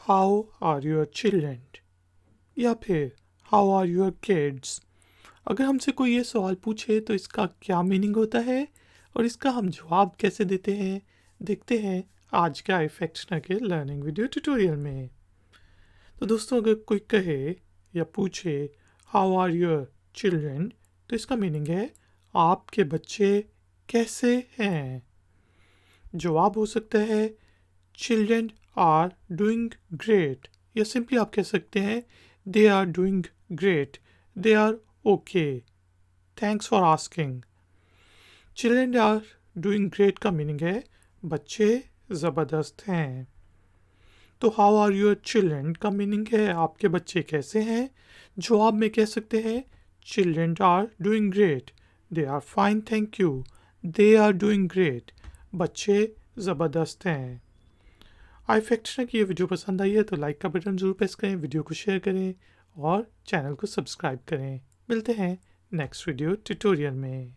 How are your children, या फिर how are your kids. अगर हमसे कोई ये सवाल पूछे तो इसका क्या मीनिंग होता है और इसका हम जवाब कैसे देते हैं, देखते हैं आज का इफेक्ट्नर के लर्निंग वीडियो ट्यूटोरियल में। तो दोस्तों, अगर कोई कहे या पूछे हाउ आर योर चिल्ड्रन, तो इसका मीनिंग है आपके बच्चे कैसे हैं। जवाब हो सकता है चिल्ड्रन आर डूइंग ग्रेट, या सिंपली आप कह सकते हैं they are doing great, they are okay, thanks for asking. Children are doing great का मीनिंग है बच्चे ज़बरदस्त हैं। तो हाउ आर योर चिल्ड्रन का मीनिंग है आपके बच्चे कैसे हैं। जवाब में कह सकते हैं children are doing great, they are fine thank you, they are doing great, बच्चे ज़बरदस्त हैं। इफेक्ट्नर की ये वीडियो पसंद आई है तो लाइक का बटन ज़रूर प्रेस करें, वीडियो को शेयर करें और चैनल को सब्सक्राइब करें। मिलते हैं नेक्स्ट वीडियो ट्यूटोरियल में।